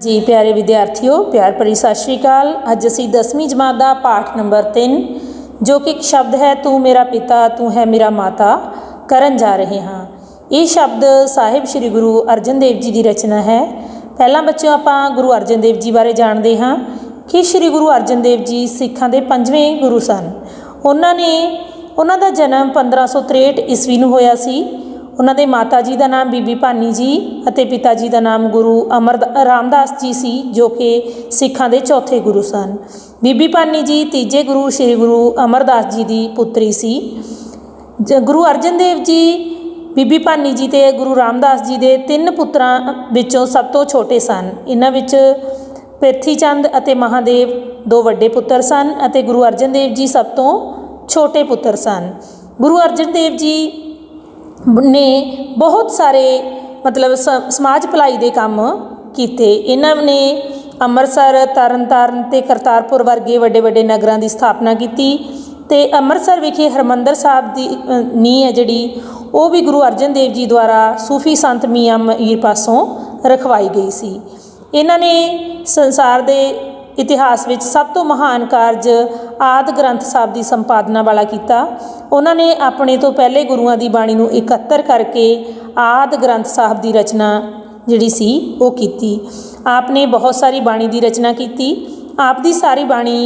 जी प्यारे विद्यार्थियों, प्यार भरी सत श्री अकाल। अज असी 10वीं जमात का पाठ नंबर 3 जो कि एक शब्द है तू मेरा पिता तू है मेरा माता करन जा रहे हाँ। ये शब्द साहिब श्री गुरु अर्जन देव जी की रचना है। पहला बच्चों आपां गुरु अर्जन देव जी बारे जानते हाँ कि श्री गुरु अर्जन देव जी सिखां दे 5वें गुरु सन। उन्हों का जन्म 1563 ईस्वी नूं होया सी। उन्होंने माता जी का नाम बीबी भानी जी और पिता जी का नाम गुरु अमर रामदास जी सी जो कि सिखां दे चौथे गुरु सन। बीबी भानी जी तीजे गुरु श्री गुरु अमरदास जी की पुत्री सी। गुरु अर्जन देव जी बीबी भानी जी ते गुरु रामदास जी के 3 पुत्रां विचों सब तो छोटे सन। इन्हां विच पिरथी चंद और महादेव 2 वड्डे पुत्र सन और गुरु अर्जन देव जी सब तो छोटे पुत्र सन। गुरु अर्जन देव जी ने बहुत सारे मतलब समाज भलाई के काम किए। इन्होंने अमृतसर तरन ताਰਨ ते करतारपुर वर्गे वड्डे वड्डे नगरां की स्थापना की ते अमृतसर विखे हरमंदर साहब की नींह है जिहड़ी वो भी गुरु अर्जन देव जी द्वारा सूफी संत मियाँ मीर पासों रखवाई गई सी। इन्होंने संसार के इतिहास विच सब तो महान कारज आदि ग्रंथ साहब की संपादना वाला किया। उन्होंने अपने तो पहले गुरुआं की बाणी नूं एकत्र करके आदि ग्रंथ साहब की रचना जिहड़ी सी वो की। आपने बहुत सारी बाणी की रचना की। आप दी सारी बाणी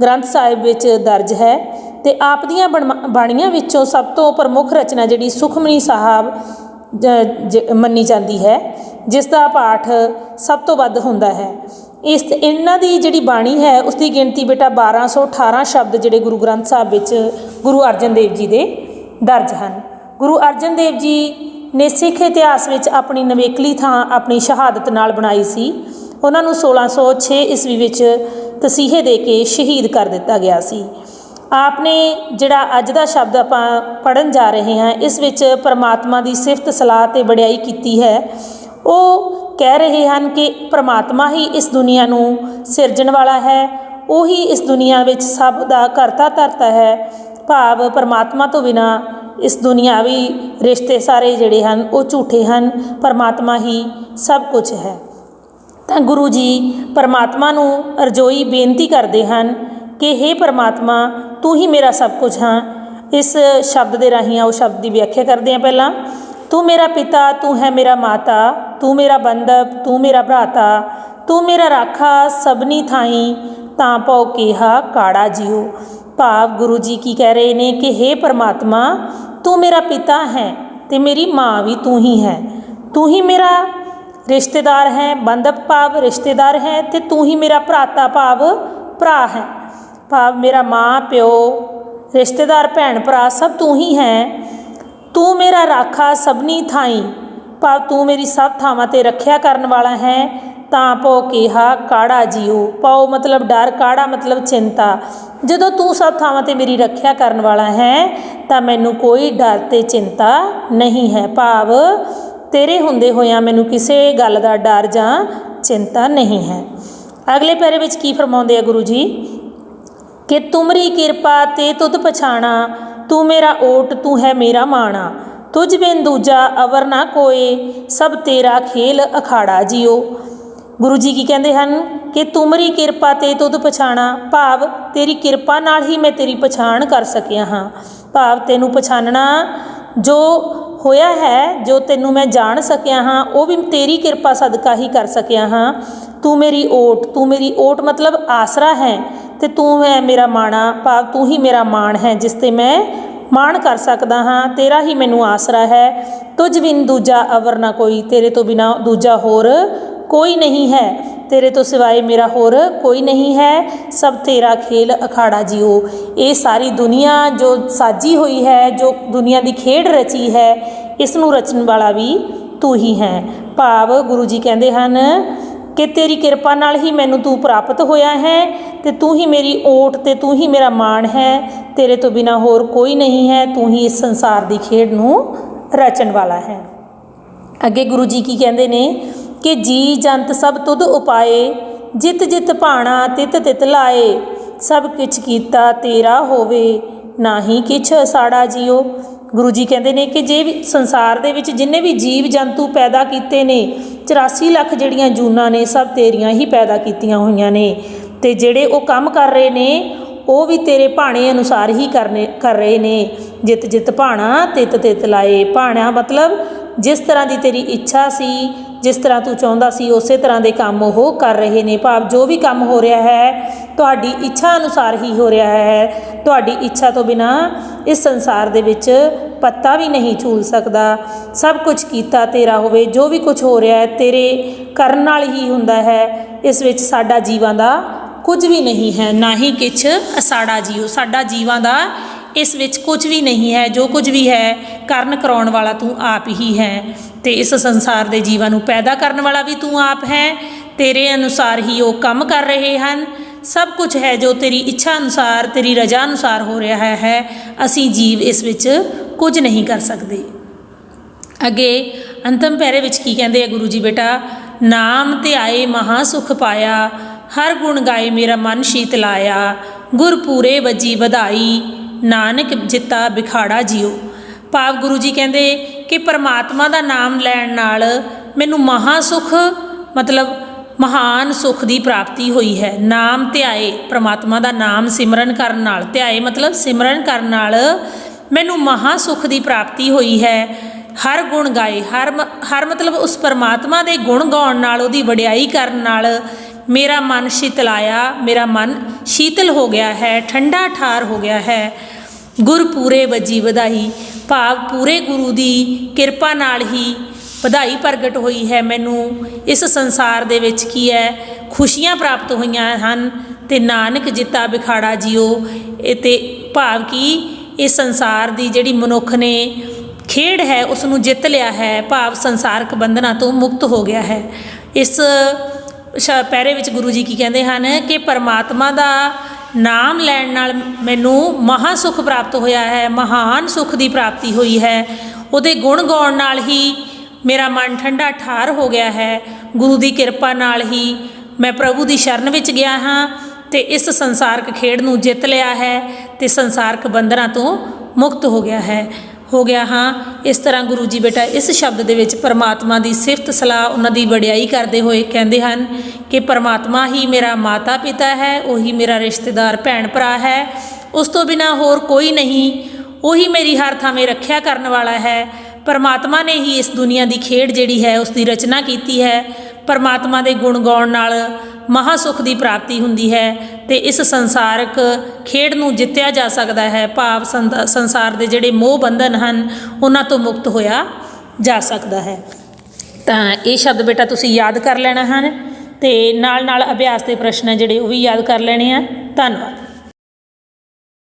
ग्रंथ साहिब विच दर्ज है ते आप दियां बाणियां विचों सब तो प्रमुख रचना जिहड़ी सुखमनी साहब मन्नी जाती है जिसका पाठ सब तो वध हुंदा है। इस इन्हां दी जिहड़ी बाणी है उसकी गिनती बेटा 1218 शब्द जिहड़े गुरु ग्रंथ साहब विच गुरु अर्जन देव जी दे दर्ज हैं। गुरु अर्जन देव जी ने सिख इतिहास विच अपनी नवेकली थां अपनी शहादत नाल बनाई सी। उन्हां नूं 1606 ईस्वी विच तसीहे दे के शहीद कर दिता गया सी। आपने जिहड़ा अज दा शब्द आपां पढ़न जा रहे हैं इस विच परमात्मा की सिफत सलाह ते वडियाई कीती है। वो कह रहे हैं कि परमात्मा ही इस दुनिया नूं सिरजण वाला है, वो ही इस दुनिया विच सब दा करता धरता है। भाव परमात्मा तो बिना इस दुनियावी रिश्ते सारे जिहड़े हैं वो झूठे हैं, परमात्मा ही सब कुछ है। तो गुरु जी परमात्मा नूं अरजोई बेनती करते हैं कि हे परमात्मा तू ही मेरा सब कुछ हाँ। इस शब्द के राही उस शब्द की व्याख्या करते हैं। पहला तू मेरा पिता तू है मेरा माता तू मेरा बंधप तू मेरा भराता तू मेरा राखा सबनी थाई तां पौ केहा काड़ा जियो। भाव गुरु जी की कह रहे हैं कि हे परमात्मा तू मेरा पिता है तो मेरी माँ भी तू ही है। तू ही मेरा रिश्तेदार है, बंधप भाव रिश्तेदार है तो तू ही मेरा भराता भाव भरा है। भाव मेरा माँ प्यो रिश्तेदार भैन भरा सब तू ही है। तू मेरा राखा सबनी थाई भाव तू मेरी सब थावां ते रखिया करन वाला है। तां पौ केहा काड़ा जियो। पौ मतलब डर, काड़ा मतलब चिंता। जदों तू सब थावां ते मेरी रखिया करन वाला है तां मैनू कोई डर ते चिंता नहीं है। भाव तेरे हुंदे होया मैनू किसी गल दा डर जां चिंता नहीं है। अगले पैरे विच की फरमाउंदे आ गुरु जी कि तुमरी किरपा ते तुद पछाणा तू मेरा ओट तू है मेरा माणा तुझ बिन दूजा अवर ना कोए सब तेरा खेल अखाड़ा जियो। गुरु जी की कहते हैं कि तुमरी किरपा ते तुद पछाणा भाव तेरी किरपा नाल ही मैं तेरी पछाण कर सकिया हाँ। भाव तेनू पछाणना जो होया है जो तेनू मैं जान सकिया हाँ वो भी तेरी किरपा सदका ही कर सकिया हाँ। तू मेरी ओट मतलब आसरा है तो तू है मेरा माणा भाव तू ही मेरा मान है जिसते मैं मान कर सकता हाँ। तेरा ही मैनू आसरा है। तुझ बिन दूजा अवर ना कोई तेरे तो बिना दूजा होर कोई नहीं है। तेरे तो सिवाय मेरा होर कोई नहीं है। सब तेरा खेल अखाड़ा जियो। ये सारी दुनिया जो साजी हुई है जो दुनिया की खेड रची है इसनू रचन वाला भी तू ही है। भाव गुरु जी कहते हैं कि तेरी किरपा नाल ही मैनू तू प्राप्त होया है तो तू ही मेरी ओट ते तू ही मेरा मान है। तेरे तो बिना होर कोई नहीं है। तू ही इस संसार की खेड नू रचन वाला है। अगे गुरु जी की कहते ने कि जी जंत सब तुद उपाए जित जित भाणा तित तित लाए सब किछ कीता तेरा होवे ना ही किछ साड़ा जियो। ਗੁਰੂ ਜੀ ਕਹਿੰਦੇ ਨੇ ਕਿ ਜੇ ਵੀ ਸੰਸਾਰ ਦੇ ਵਿੱਚ ਜਿੰਨੇ ਵੀ ਜੀਵ ਜੰਤੂ ਪੈਦਾ ਕੀਤੇ ਨੇ 84 ਲੱਖ ਜਿਹੜੀਆਂ ਜੂਨਾਂ ਨੇ ਸਭ ਤੇਰੀਆਂ ਹੀ ਪੈਦਾ ਕੀਤੀਆਂ ਹੋਈਆਂ ਨੇ, ਅਤੇ ਜਿਹੜੇ ਉਹ ਕੰਮ ਕਰ ਰਹੇ ਨੇ ਉਹ ਵੀ ਤੇਰੇ ਭਾਣੇ ਅਨੁਸਾਰ ਹੀ ਕਰ ਰਹੇ ਨੇ। ਜਿਤ ਜਿਤ ਭਾਣਾ ਤਿਤ ਤਿਤ ਲਾਏ। ਭਾਣਾ ਮਤਲਬ ਜਿਸ ਤਰ੍ਹਾਂ ਦੀ ਤੇਰੀ ਇੱਛਾ ਸੀ, ਜਿਸ ਤਰ੍ਹਾਂ ਤੂੰ ਚਾਹੁੰਦਾ ਸੀ ਉਸੇ ਤਰ੍ਹਾਂ ਦੇ ਕੰਮ ਉਹ ਕਰ ਰਹੇ ਨੇ। ਭਾਵ ਜੋ ਵੀ ਕੰਮ ਹੋ ਰਿਹਾ ਹੈ ਤੁਹਾਡੀ ਇੱਛਾ ਅਨੁਸਾਰ ਹੀ ਹੋ ਰਿਹਾ ਹੈ। ਤੁਹਾਡੀ ਇੱਛਾ ਤੋਂ ਬਿਨਾਂ ਇਸ ਸੰਸਾਰ ਦੇ ਵਿੱਚ ਪੱਤਾ ਵੀ ਨਹੀਂ ਝੂਲ ਸਕਦਾ। ਸਭ ਕੁਝ ਕੀਤਾ ਤੇਰਾ ਹੋਵੇ, ਜੋ ਵੀ ਕੁਝ ਹੋ ਰਿਹਾ ਹੈ ਤੇਰੇ ਕਰਨ ਨਾਲ ਹੀ ਹੁੰਦਾ ਹੈ। ਇਸ ਵਿੱਚ ਸਾਡਾ ਜੀਵਾਂ ਦਾ ਕੁਝ ਵੀ ਨਹੀਂ ਹੈ, ਨਾ ਹੀ ਕਿਛ ਅਸਾੜਾ ਜੀਓ। ਸਾਡਾ ਜੀਵਾਂ ਦਾ ਇਸ ਵਿੱਚ ਕੁਝ ਵੀ ਨਹੀਂ ਹੈ। ਜੋ ਕੁਝ ਵੀ ਹੈ ਕਰਨ ਕਰਾਉਣ ਵਾਲਾ ਤੂੰ ਆਪ ਹੀ ਹੈ, ਅਤੇ ਇਸ ਸੰਸਾਰ ਦੇ ਜੀਵਾਂ ਨੂੰ ਪੈਦਾ ਕਰਨ ਵਾਲਾ ਵੀ ਤੂੰ ਆਪ ਹੈ। ਤੇਰੇ ਅਨੁਸਾਰ ਹੀ ਉਹ ਕੰਮ ਕਰ ਰਹੇ ਹਨ। ਸਭ ਕੁਝ ਹੈ ਜੋ ਤੇਰੀ ਇੱਛਾ ਅਨੁਸਾਰ, ਤੇਰੀ ਰਜ਼ਾ ਅਨੁਸਾਰ ਹੋ ਰਿਹਾ ਹੈ। ਅਸੀਂ ਜੀਵ ਇਸ ਵਿੱਚ ਕੁਝ ਨਹੀਂ ਕਰ ਸਕਦੇ। ਅੱਗੇ ਅੰਤਮ ਪੈਰੇ ਵਿੱਚ ਕੀ ਕਹਿੰਦੇ ਆ ਗੁਰੂ ਜੀ ਬੇਟਾ, ਨਾਮ ਧਿਆਏ ਮਹਾ ਸੁਖ ਪਾਇਆ, ਹਰ ਗੁਣ ਗਾਏ ਮੇਰਾ ਮਨ ਸ਼ੀਤ ਲਾਇਆ, ਗੁਰ ਪੂਰੇ ਵੱਜੀ ਵਧਾਈ, ਨਾਨਕ ਜਿੱਤਾ ਬਿਖਾੜਾ ਜੀਓ। ਭਾਵ ਗੁਰੂ ਜੀ ਕਹਿੰਦੇ ਕਿ ਪਰਮਾਤਮਾ ਦਾ ਨਾਮ ਲੈਣ ਨਾਲ ਮੈਨੂੰ ਮਹਾ ਸੁਖ ਮਤਲਬ ਮਹਾਨ ਸੁਖ ਦੀ ਪ੍ਰਾਪਤੀ ਹੋਈ ਹੈ। ਨਾਮ ਧਿਆਏ, ਪਰਮਾਤਮਾ ਦਾ ਨਾਮ ਸਿਮਰਨ ਕਰਨ ਨਾਲ, ਧਿਆਏ ਮਤਲਬ ਸਿਮਰਨ ਕਰਨ ਨਾਲ ਮੈਨੂੰ ਮਹਾ ਸੁਖ ਦੀ ਪ੍ਰਾਪਤੀ ਹੋਈ ਹੈ। ਹਰ ਗੁਣ ਗਾਏ, ਹਰ ਮਤਲਬ ਉਸ ਪਰਮਾਤਮਾ ਦੇ ਗੁਣ ਗਾਉਣ ਨਾਲ, ਉਹਦੀ ਵਡਿਆਈ ਕਰਨ ਨਾਲ ਮੇਰਾ ਮਨ ਸ਼ੀਤਲਾਇਆ, ਮੇਰਾ ਮਨ ਸ਼ੀਤਲ ਹੋ ਗਿਆ ਹੈ, ਠੰਡਾ ਠਾਰ ਹੋ ਗਿਆ ਹੈ। ਗੁਰ ਪੂਰੇ ਵੱਜੀ ਵਧਾਈ, ਭਾਵ ਪੂਰੇ ਗੁਰੂ ਦੀ ਕਿਰਪਾ ਨਾਲ ਹੀ ਵਧਾਈ ਪ੍ਰਗਟ ਹੋਈ ਹੈ। ਮੈਨੂੰ ਇਸ ਸੰਸਾਰ ਦੇ ਵਿੱਚ ਕੀ ਹੈ ਖੁਸ਼ੀਆਂ ਪ੍ਰਾਪਤ ਹੋਈਆਂ ਹਨ। ਅਤੇ ਨਾਨਕ ਜਿੱਤਾ ਬਿਖਾੜਾ ਜੀਓ, ਅਤੇ ਭਾਵ ਕਿ ਇਸ ਸੰਸਾਰ ਦੀ ਜਿਹੜੀ ਮਨੁੱਖ ਨੇ ਖੇਡ ਹੈ ਉਸ ਨੂੰ ਜਿੱਤ ਲਿਆ ਹੈ। ਭਾਵ ਸੰਸਾਰਕ ਬੰਧਨਾਂ ਤੋਂ ਮੁਕਤ ਹੋ ਗਿਆ ਹੈ। ਇਸ ਪੈਰੇ ਵਿੱਚ ਗੁਰੂ ਜੀ ਕੀ ਕਹਿੰਦੇ ਹਨ ਕਿ ਪਰਮਾਤਮਾ ਦਾ ਨਾਮ ਲੈਣ ਨਾਲ ਮੈਨੂੰ ਮਹਾ ਸੁਖ ਪ੍ਰਾਪਤ ਹੋਇਆ ਹੈ, ਮਹਾਨ ਸੁਖ ਦੀ ਪ੍ਰਾਪਤੀ ਹੋਈ ਹੈ। ਉਹਦੇ ਗੁਣ ਗਾਉਣ ਨਾਲ ਹੀ ਮੇਰਾ ਮਨ ਠੰਡਾ ਠਾਰ ਹੋ ਗਿਆ ਹੈ। ਗੁਰੂ ਦੀ ਕਿਰਪਾ ਨਾਲ ਹੀ ਮੈਂ ਪ੍ਰਭੂ ਦੀ ਸ਼ਰਨ ਵਿੱਚ ਗਿਆ ਹਾਂ ਅਤੇ ਇਸ ਸੰਸਾਰਕ ਖੇਡ ਨੂੰ ਜਿੱਤ ਲਿਆ ਹੈ ਅਤੇ ਸੰਸਾਰਕ ਬੰਧਨਾਂ ਤੋਂ ਮੁਕਤ ਹੋ ਗਿਆ ਹਾਂ। ਇਸ ਤਰ੍ਹਾਂ ਗੁਰੂ ਜੀ ਬੇਟਾ ਇਸ ਸ਼ਬਦ ਦੇ ਵਿੱਚ ਪਰਮਾਤਮਾ ਦੀ ਸਿਫਤ ਸਲਾਹ, ਉਹਨਾਂ ਦੀ ਵਡਿਆਈ ਕਰਦੇ ਹੋਏ ਕਹਿੰਦੇ ਹਨ ਕਿ ਪਰਮਾਤਮਾ ਹੀ ਮੇਰਾ ਮਾਤਾ ਪਿਤਾ ਹੈ, ਉਹੀ ਮੇਰਾ ਰਿਸ਼ਤੇਦਾਰ ਭੈਣ ਭਰਾ ਹੈ, ਉਸ ਤੋਂ ਬਿਨਾਂ ਹੋਰ ਕੋਈ ਨਹੀਂ। ਉਹੀ ਮੇਰੀ ਹਰ ਥਾਵੇਂ ਰੱਖਿਆ ਕਰਨ ਵਾਲਾ ਹੈ। ਪਰਮਾਤਮਾ ਨੇ ਹੀ ਇਸ ਦੁਨੀਆ ਦੀ ਖੇਡ ਜਿਹੜੀ ਹੈ ਉਸ ਦੀ ਰਚਨਾ ਕੀਤੀ ਹੈ। ਪਰਮਾਤਮਾ ਦੇ ਗੁਣ ਗਾਉਣ ਨਾਲ ਮਹਾ ਸੁਖ ਦੀ ਪ੍ਰਾਪਤੀ ਹੁੰਦੀ ਹੈ ਅਤੇ ਇਸ ਸੰਸਾਰਕ ਖੇਡ ਨੂੰ ਜਿੱਤਿਆ ਜਾ ਸਕਦਾ ਹੈ। ਭਾਵ ਸੰਸਾਰ ਦੇ ਜਿਹੜੇ ਮੋਹ ਬੰਧਨ ਹਨ ਉਹਨਾਂ ਤੋਂ ਮੁਕਤ ਹੋਇਆ ਜਾ ਸਕਦਾ ਹੈ। ਤਾਂ ਇਹ ਸ਼ਬਦ ਬੇਟਾ ਤੁਸੀਂ ਯਾਦ ਕਰ ਲੈਣਾ ਹਨ ਅਤੇ ਨਾਲ ਨਾਲ ਅਭਿਆਸ ਦੇ ਪ੍ਰਸ਼ਨ ਜਿਹੜੇ ਉਹ ਵੀ ਯਾਦ ਕਰ ਲੈਣੇ ਆ। ਧੰਨਵਾਦ।